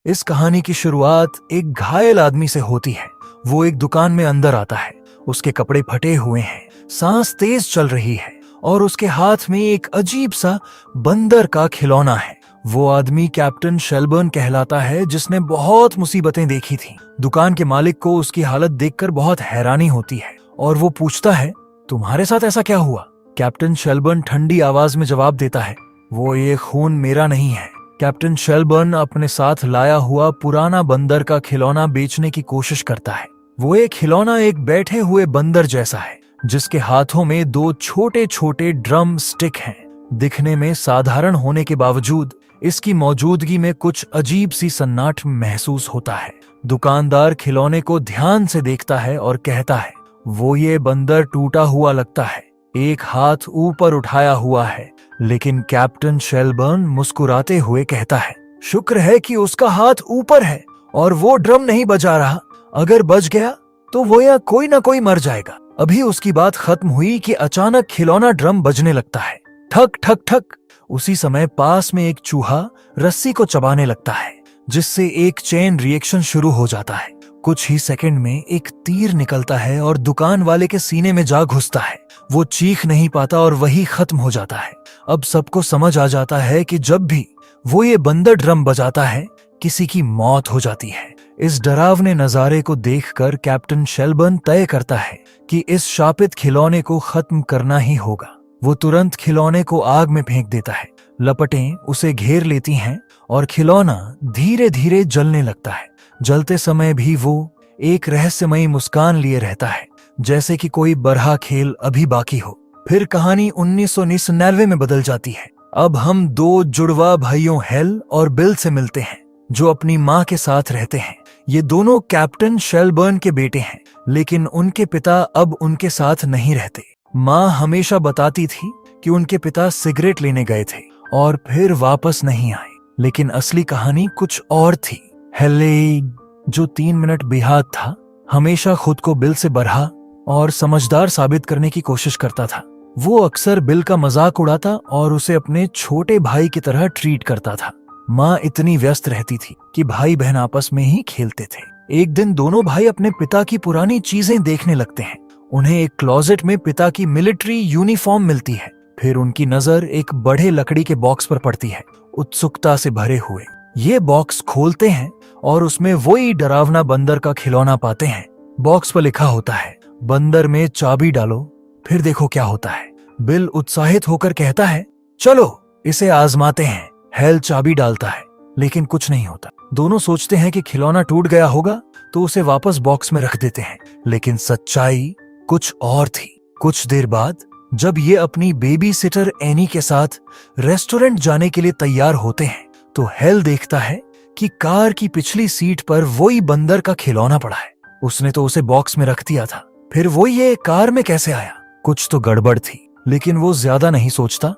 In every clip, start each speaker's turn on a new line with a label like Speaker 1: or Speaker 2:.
Speaker 1: इस कहानी की शुरुआत एक घायल आदमी से होती है। वो एक दुकान में अंदर आता है। उसके कपड़े फटे हुए हैं, सांस तेज चल रही है और उसके हाथ में एक अजीब सा बंदर का खिलौना है। वो आदमी कैप्टन शेलबर्न कहलाता है, जिसने बहुत मुसीबतें देखी थी। दुकान के मालिक को उसकी हालत देखकर बहुत हैरानी होती है और वो पूछता है, तुम्हारे साथ ऐसा क्या हुआ? कैप्टन शेलबर्न ठंडी आवाज में जवाब देता है, वो ये खून मेरा नहीं है। कैप्टन शेलबर्न अपने साथ लाया हुआ पुराना बंदर का खिलौना बेचने की कोशिश करता है। वो एक खिलौना एक बैठे हुए बंदर जैसा है, जिसके हाथों में दो छोटे छोटे ड्रम स्टिक हैं। दिखने में साधारण होने के बावजूद इसकी मौजूदगी में कुछ अजीब सी सन्नाट महसूस होता है। दुकानदार खिलौने को ध्यान से देखता है और कहता है, वो ये बंदर टूटा हुआ लगता है, एक हाथ ऊपर उठाया हुआ है। लेकिन कैप्टन शेलबर्न मुस्कुराते हुए कहता है, शुक्र है कि उसका हाथ ऊपर है और वो ड्रम नहीं बजा रहा। अगर बज गया तो वो या कोई ना कोई मर जाएगा। अभी उसकी बात खत्म हुई कि अचानक खिलौना ड्रम बजने लगता है, ठक ठक ठक। उसी समय पास में एक चूहा रस्सी को चबाने लगता है, जिससे एक चेन रिएक्शन शुरू हो जाता है। कुछ ही सेकंड में एक तीर निकलता है और दुकान वाले के सीने में जा घुसता है। वो चीख नहीं पाता और वही खत्म हो जाता है। अब सबको समझ आ जाता है कि जब भी वो ये बंदर ड्रम बजाता है, किसी की मौत हो जाती है। इस डरावने नजारे को देखकर कैप्टन शेलबर्न तय करता है कि इस शापित खिलौने को खत्म करना ही होगा। वो तुरंत खिलौने को आग में फेंक देता है। लपटें उसे घेर लेती हैं और खिलौना धीरे धीरे जलने लगता है। जलते समय भी वो एक रहस्यमयी मुस्कान लिए रहता है, जैसे कि कोई बरहा खेल अभी बाकी हो। फिर कहानी 1999 में बदल जाती है। अब हम दो जुड़वा भाइयों हेल और बिल से मिलते हैं, जो अपनी माँ के साथ रहते हैं। ये दोनों कैप्टन शेलबर्न के बेटे हैं, लेकिन उनके पिता अब उनके साथ नहीं रहते। माँ हमेशा बताती थी कि उनके पिता सिगरेट लेने गए थे और फिर वापस नहीं आए। लेकिन असली कहानी कुछ और थी। हेले, जो 3 मिनट बेहाद था, हमेशा खुद को बिल से बरहा और समझदार साबित करने की कोशिश करता था। वो अक्सर बिल का मजाक उड़ाता और उसे अपने छोटे भाई की तरह ट्रीट करता था। माँ इतनी व्यस्त रहती थी कि भाई बहन आपस में ही खेलते थे। एक दिन दोनों भाई अपने पिता की पुरानी चीजें देखने लगते हैं। उन्हें एक क्लोजेट में पिता की मिलिट्री यूनिफॉर्म मिलती है। फिर उनकी नजर एक बड़े लकड़ी के बॉक्स पर पड़ती है, उत्सुकता से भरे हुए। ये बॉक्स खोलते हैं और उसमें वही डरावना बंदर का खिलौना पाते हैं। बॉक्स पर लिखा होता है, बंदर में चाबी डालो, फिर देखो क्या होता है। बिल उत्साहित होकर कहता है, चलो इसे आजमाते हैं। हेल चाबी डालता है, लेकिन कुछ नहीं होता। दोनों सोचते हैं कि खिलौना टूट गया होगा, तो उसे वापस बॉक्स में रख देते हैं। लेकिन सच्चाई कुछ और थी। कुछ देर बाद जब ये अपनी बेबी सिटर एनी के साथ रेस्टोरेंट जाने के लिए तैयार होते हैं, तो हेल देखता है कि कार की पिछली सीट पर वही बंदर का खिलौना पड़ा है। उसने तो उसे बॉक्स में रख दिया था, फिर वो ये कार में कैसे आया? कुछ तो गड़बड़ थी। लेकिन वो ज्यादा नहीं सोचता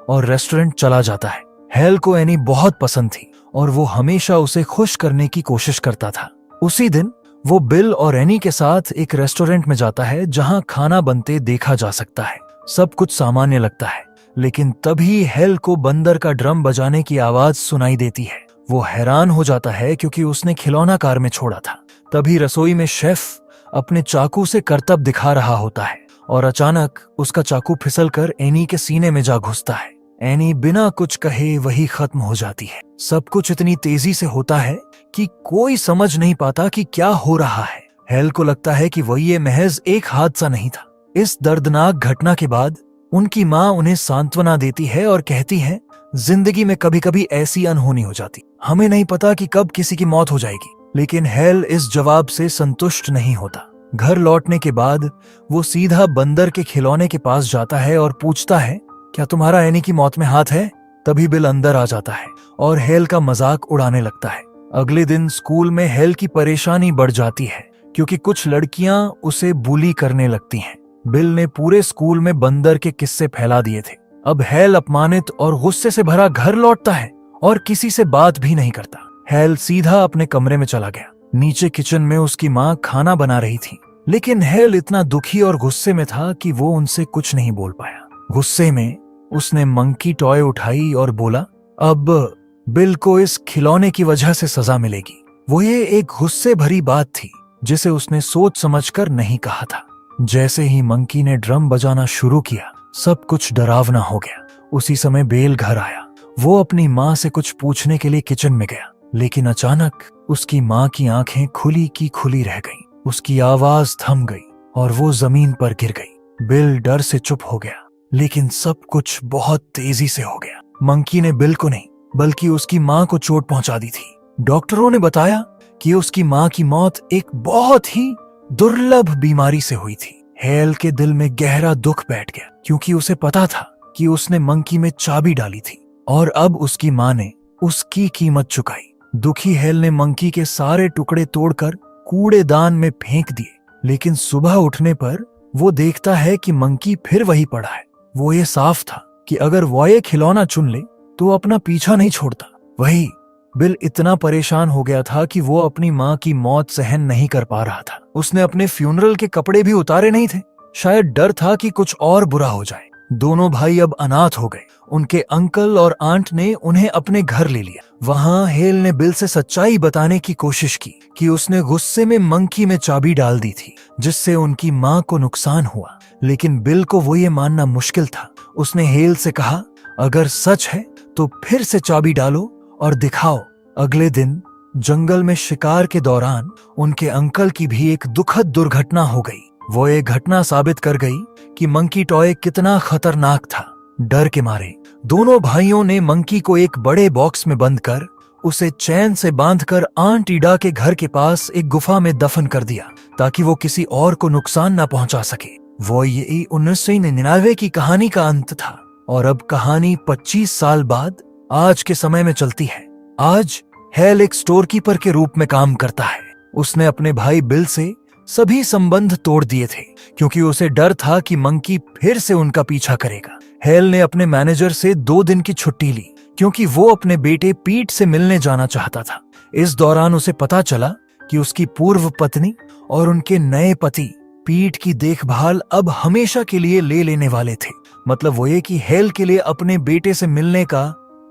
Speaker 1: और रेस्टोरेंट चला जाता है। हेल को एनी बहुत पसंद थी और वो हमेशा उसे खुश करने की कोशिश करता था। उसी दिन वो बिल और एनी के साथ एक रेस्टोरेंट में जाता है, जहां खाना बनते देखा जा सकता है। सब कुछ सामान्य लगता है, लेकिन तभी हेल को बंदर का ड्रम बजाने की आवाज सुनाई देती है। वो हैरान हो जाता है क्योंकि उसने खिलौना कार में छोड़ा था। तभी रसोई में शेफ अपने चाकू से करतब दिखा रहा होता है और अचानक उसका चाकू फिसलकर एनी के सीने में जा घुसता है। एनी बिना कुछ कहे वही खत्म हो जाती है। सब कुछ इतनी तेजी से होता है कि कोई समझ नहीं पाता कि क्या हो रहा है। हेल को लगता है कि वही ये महज एक हादसा नहीं था। इस दर्दनाक घटना के बाद उनकी माँ उन्हें सांत्वना देती है और कहती है, जिंदगी में कभी कभी ऐसी अनहोनी हो जाती, हमें नहीं पता कि कब किसी की मौत हो जाएगी। लेकिन हेल इस जवाब से संतुष्ट नहीं होता। घर लौटने के बाद वो सीधा बंदर के खिलौने के पास जाता है और पूछता है, क्या तुम्हारा एनी की मौत में हाथ है? तभी बिल अंदर आ जाता है और हेल का मजाक उड़ाने लगता है। अगले दिन स्कूल में हेल की परेशानी बढ़ जाती है, क्योंकि कुछ लड़कियां उसे बुली करने लगती हैं। बिल ने पूरे स्कूल में बंदर के किस्से फैला दिए थे। अब हेल अपमानित और गुस्से से भरा घर लौटता है और किसी से बात भी नहीं करता। हेल सीधा अपने कमरे में चला गया। नीचे किचन में उसकी माँ खाना बना रही थी, लेकिन हेल इतना दुखी और गुस्से में था कि वो उनसे कुछ नहीं बोल पाया। गुस्से में उसने मंकी टॉय उठाई और बोला, अब बिल को इस खिलौने की वजह से सजा मिलेगी। वो ये एक गुस्से भरी बात थी जिसे उसने सोच समझकर नहीं कहा था। जैसे ही मंकी ने ड्रम बजाना शुरू किया, सब कुछ डरावना हो गया। उसी समय बेल घर आया। वो अपनी माँ से कुछ पूछने के लिए किचन में गया, लेकिन अचानक उसकी माँ की आंखें खुली की खुली रह गईं। उसकी आवाज थम गई और वो जमीन पर गिर गई। बिल डर से चुप हो गया, लेकिन सब कुछ बहुत तेजी से हो गया। मंकी ने बिल को नहीं बल्कि उसकी माँ को चोट पहुंचा दी थी। डॉक्टरों ने बताया कि उसकी माँ की मौत एक बहुत ही दुर्लभ बीमारी से हुई थी। हेल के दिल में गहरा दुख बैठ गया, क्योंकि उसे पता था कि उसने मंकी में चाबी डाली थी और अब उसकी माँ ने उसकी कीमत चुकाई। दुखी हेल ने मंकी के सारे टुकड़े तोड़कर कूड़ेदान में फेंक दिए, लेकिन सुबह उठने पर वो देखता है कि मंकी फिर वही पड़ा है। वो ये साफ था कि अगर वो ये खिलौना चुन ले तो अपना पीछा नहीं छोड़ता। वही बिल इतना परेशान हो गया था कि वो अपनी माँ की मौत सहन नहीं कर पा रहा था। उसने अपने फ्यूनरल के कपड़े भी उतारे नहीं थे। शायद डर था कि कुछ और बुरा हो जाए। दोनों भाई अब अनाथ हो गए। उनके अंकल और आंट ने उन्हें अपने घर ले लिया। वहां हेल ने बिल से सच्चाई बताने की कोशिश की कि उसने गुस्से में मंकी में चाबी डाल दी थी, जिससे उनकी माँ को नुकसान हुआ। लेकिन बिल को वो ये मानना मुश्किल था। उसने हेल से कहा, अगर सच है तो फिर से चाबी डालो और दिखाओ। अगले दिन जंगल में शिकार के दौरान उनके अंकल की भी एक दुखद दुर्घटना हो गई। वो एक घटना साबित कर गई कि मंकी टॉय कितना खतरनाक था। डर के मारे दोनों भाइयों ने मंकी को एक बड़े बॉक्स में बंद कर उसे चैन से बांधकर आंट ईडा के घर के पास एक गुफा में दफन कर दिया, ताकि वो किसी और को नुकसान न पहुंचा सके। वो ये 1999 की कहानी का अंत था और अब कहानी 25 साल बाद आज के समय में चलती है। आज हेल एक स्टोर कीपर के रूप में काम करता है। उसने अपने भाई बिल से सभी संबंध तोड़ दिए थे, क्योंकि उसे डर था कि मंकी फिर से उनका पीछा करेगा। हेल ने अपने मैनेजर से 2 दिन की छुट्टी ली, क्योंकि वो अपने बेटे पीट से मिलने जाना चाहता था। इस दौरान उसे पता चला कि उसकी पूर्व पत्नी और उनके नए पति पीट की देखभाल अब हमेशा के लिए ले लेने वाले थे। मतलब वो ये कि हेल के लिए अपने बेटे से मिलने का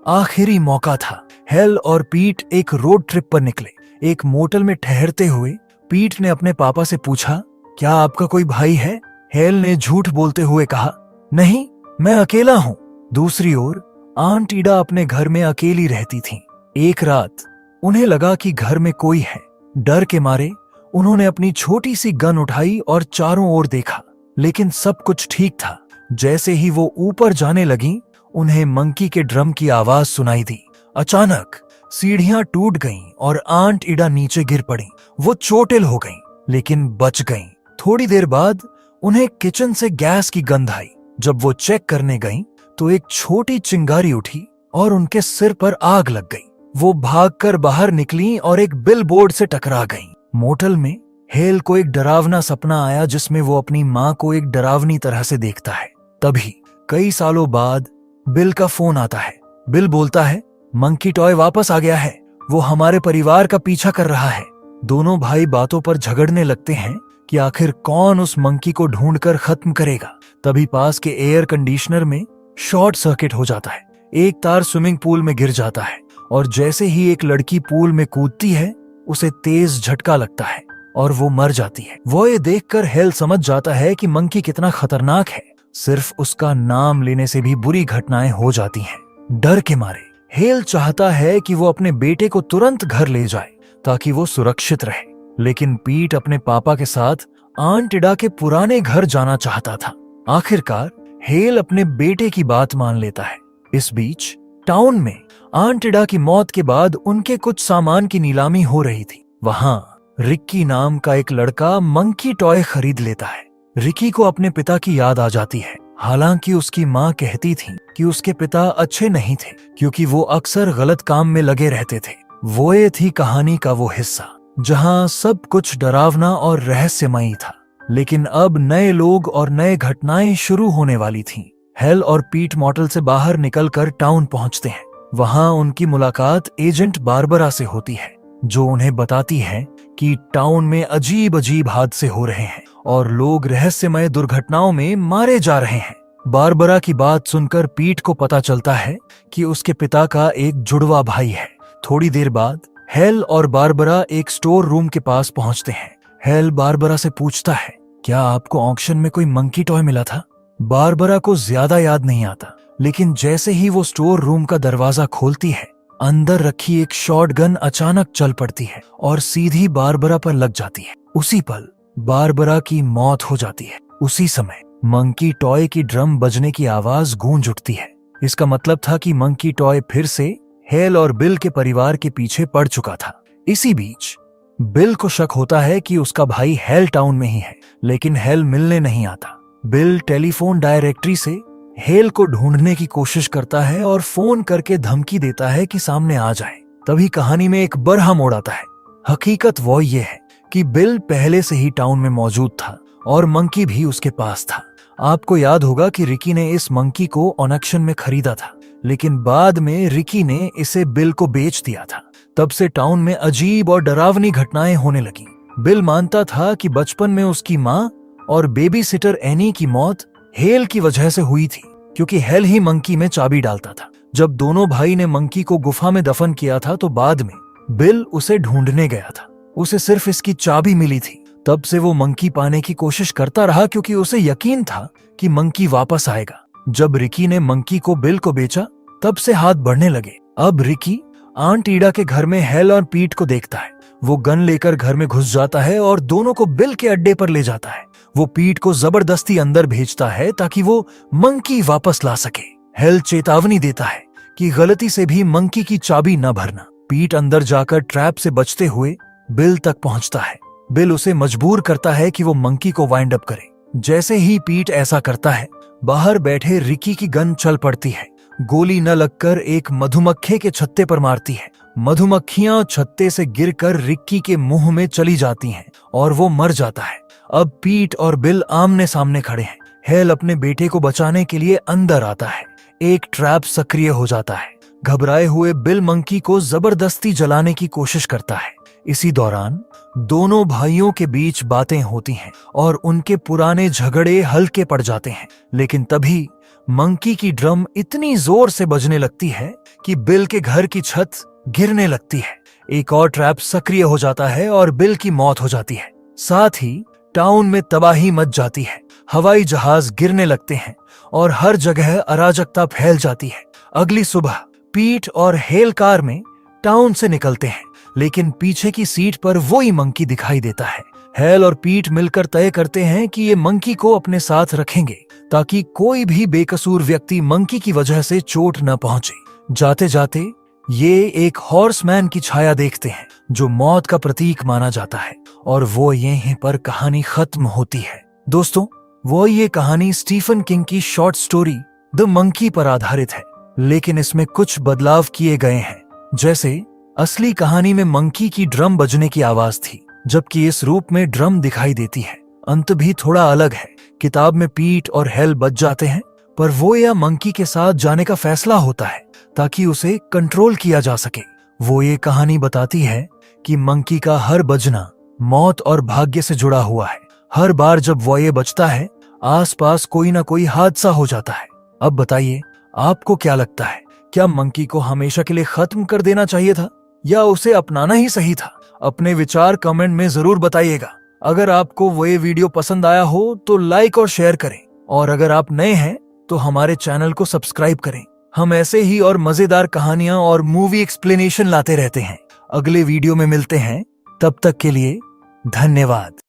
Speaker 1: आखिरी मौका था। हेल और पीट एक रोड ट्रिप पर निकले। एक मोटल में ठहरते हुए पीट ने अपने पापा से पूछा, क्या आपका कोई भाई है? हेल ने झूठ बोलते हुए कहा, नहीं, मैं अकेला हूँ। दूसरी ओर आंट ईडा अपने घर में अकेली रहती थी। एक रात उन्हें लगा कि घर में कोई है। डर के मारे उन्होंने अपनी छोटी सी गन उठाई और चारों ओर देखा, लेकिन सब कुछ ठीक था। जैसे ही वो ऊपर जाने लगी, उन्हें मंकी के ड्रम की आवाज सुनाई दी। अचानक सीढ़ियां टूट गईं और आंट ईडा नीचे गिर पड़ी। वो चोटिल हो गईं, लेकिन बच गईं। थोड़ी देर बाद उन्हें किचन से गैस की गंध आई। जब वो चेक करने गईं, तो एक छोटी चिंगारी उठी और उनके सिर पर आग लग गई। वो भागकर बाहर निकली और एक बिलबोर्ड से टकरा गईं। मोटल में हेल को एक डरावना सपना आया, जिसमें वो अपनी माँ को एक डरावनी तरह से देखता है। तभी कई सालों बाद बिल का फोन आता है। बिल बोलता है, मंकी टॉय वापस आ गया है। वो हमारे परिवार का पीछा कर रहा है। दोनों भाई बातों पर झगड़ने लगते हैं कि आखिर कौन उस मंकी को ढूंढकर खत्म करेगा। तभी पास के एयर कंडीशनर में शॉर्ट सर्किट हो जाता है। एक तार स्विमिंग पूल में गिर जाता है और जैसे ही एक लड़की पूल में कूदती है, उसे तेज झटका लगता है और वो मर जाती है। वो ये देखकर हेल समझ जाता है कि मंकी कितना खतरनाक है। सिर्फ उसका नाम लेने से भी बुरी घटनाएं हो जाती हैं। डर के मारे हेल चाहता है कि वो अपने बेटे को तुरंत घर ले जाए ताकि वो सुरक्षित रहे, लेकिन पीट अपने पापा के साथ आंट ईडा के पुराने घर जाना चाहता था। आखिरकार हेल अपने बेटे की बात मान लेता है। इस बीच टाउन में आंट ईडा की मौत के बाद उनके कुछ सामान की नीलामी हो रही थी। वहां रिक्की नाम का एक लड़का मंकी टॉय खरीद लेता है। रिकी को अपने पिता की याद आ जाती है। हालांकि उसकी माँ कहती थी कि उसके पिता अच्छे नहीं थे, क्योंकि वो अक्सर गलत काम में लगे रहते थे। वो ये थी कहानी का वो हिस्सा जहां सब कुछ डरावना और रहस्यमयी था। लेकिन अब नए लोग और नए घटनाएं शुरू होने वाली थीं। हेल और पीट मॉटल से बाहर निकलकर टाउन पहुंचते हैं। वहां उनकी मुलाकात एजेंट बारबरा से होती है, जो उन्हें बताती है कि टाउन में अजीब अजीब हादसे हो रहे हैं और लोग रहस्यमय दुर्घटनाओं में मारे जा रहे हैं। बारबरा की बात सुनकर पीट को पता चलता है कि उसके पिता का एक जुड़वा भाई है। थोड़ी देर बाद हेल और बारबरा एक स्टोर रूम के पास पहुंचते हैं। हेल बारबरा से पूछता है, क्या आपको ऑक्शन में कोई मंकी टॉय मिला था? बारबरा को ज्यादा याद नहीं आता, लेकिन जैसे ही वो स्टोर रूम का दरवाजा खोलती है, अंदर रखी एक शॉटगन अचानक चल पड़ती है और सीधी बारबरा पर लग जाती है। उसी पल बारबरा की मौत हो जाती है। उसी समय मंकी टॉय की ड्रम बजने की आवाज गूंज उठती है। इसका मतलब था कि मंकी टॉय फिर से हेल और बिल के परिवार के पीछे पड़ चुका था। इसी बीच बिल को शक होता है कि उसका भाई हेल टाउन में ही है, लेकिन हेल मिलने नहीं आता। बिल टेलीफोन डायरेक्टरी से हेल को ढूंढने की कोशिश करता है और फोन करके धमकी देता है कि सामने आ जाए। तभी कहानी में एक बरहा मोड़ आता है। हकीकत वो ये है कि बिल पहले से ही टाउन में मौजूद था और मंकी भी उसके पास था। आपको याद होगा कि रिकी ने इस मंकी को ऑक्शन में खरीदा था, लेकिन बाद में रिकी ने इसे बिल को बेच दिया था। तब से टाउन में अजीब और डरावनी घटनाएं होने लगी। बिल मानता था कि बचपन में उसकी माँ और बेबी सिटर एनी की मौत हेल की वजह से हुई थी, क्योंकि हेल ही मंकी में चाबी डालता था। जब दोनों भाई ने मंकी को गुफा में दफन किया था तो बाद में बिल उसे ढूंढने गया था। उसे सिर्फ इसकी चाबी मिली थी। तब से वो मंकी पाने की कोशिश करता रहा, क्योंकि उसे यकीन था कि मंकी वापस आएगा। जब रिकी ने मंकी को बिल को बेचा, तब से हाथ बढ़ने लगे। अब रिकी आंट ईडा के घर में हेल और पीट को देखता है। वो गन लेकर घर में घुस जाता है और दोनों को बिल के अड्डे पर ले जाता है। वो पीट को जबरदस्ती अंदर भेजता है ताकि वो मंकी वापस ला सके। हेल चेतावनी देता है कि गलती से भी मंकी की चाबी न भरना। पीट अंदर जाकर ट्रैप से बचते हुए बिल तक पहुंचता है। बिल उसे मजबूर करता है कि वो मंकी को वाइंड अप करे। जैसे ही पीट ऐसा करता है, बाहर बैठे रिकी की गन चल पड़ती है। गोली न लगकर एक मधुमक्खे के छत्ते पर मारती है। मधुमक्खियां छत्ते से गिरकर रिक्की के मुंह में चली जाती हैं और वो मर जाता है। अब पीट और बिल आमने सामने खड़े हैं। हेल अपने बेटे को बचाने के लिए अंदर आता है। एक ट्रैप सक्रिय हो जाता है। घबराए हुए बिल मंकी को जबरदस्ती जलाने की कोशिश करता है। इसी दौरान दोनों भाइयों के बीच बातें होती हैं और उनके पुराने झगड़े हल्के पड़ जाते हैं। लेकिन तभी मंकी की ड्रम इतनी जोर से बजने लगती है कि बिल के घर की छत गिरने लगती है। एक और ट्रैप सक्रिय हो जाता है और बिल की मौत हो जाती है। साथ ही टाउन में तबाही मच जाती है। हवाई जहाज गिरने लगते हैं और हर जगह अराजकता फैल जाती है। अगली सुबह पीट और हेल कार में टाउन से निकलते हैं, लेकिन पीछे की सीट पर वही मंकी दिखाई देता है। हेल और पीट मिलकर तय करते हैं कि ये मंकी को अपने साथ रखेंगे ताकि कोई भी बेकसूर व्यक्ति मंकी की वजह से चोट न पहुंचे। जाते जाते ये एक हॉर्समैन की छाया देखते हैं जो मौत का प्रतीक माना जाता है, और वो यहीं पर कहानी खत्म होती है। दोस्तों, वो ये कहानी स्टीफन किंग की शॉर्ट स्टोरी द मंकी पर आधारित है, लेकिन इसमें कुछ बदलाव किए गए हैं। जैसे असली कहानी में मंकी की ड्रम बजने की आवाज थी, जबकि इस रूप में ड्रम दिखाई देती है। अंत भी थोड़ा अलग है। किताब में पीट और हेल बच जाते हैं, पर वो या मंकी के साथ जाने का फैसला होता है ताकि उसे कंट्रोल किया जा सके। वो ये कहानी बताती है कि मंकी का हर बजना मौत और भाग्य से जुड़ा हुआ है। हर बार जब वो ये बचता है, आसपास कोई ना कोई हादसा हो जाता है। अब बताइए, आपको क्या लगता है? क्या मंकी को हमेशा के लिए खत्म कर देना चाहिए था या उसे अपनाना ही सही था? अपने विचार कमेंट में जरूर बताइएगा। अगर आपको वो ये वीडियो पसंद आया हो तो लाइक और शेयर करें, और अगर आप नए हैं तो हमारे चैनल को सब्सक्राइब करें। हम ऐसे ही और मजेदार कहानियां और मूवी एक्सप्लेनेशन लाते रहते हैं। अगले वीडियो में मिलते हैं, तब तक के लिए धन्यवाद।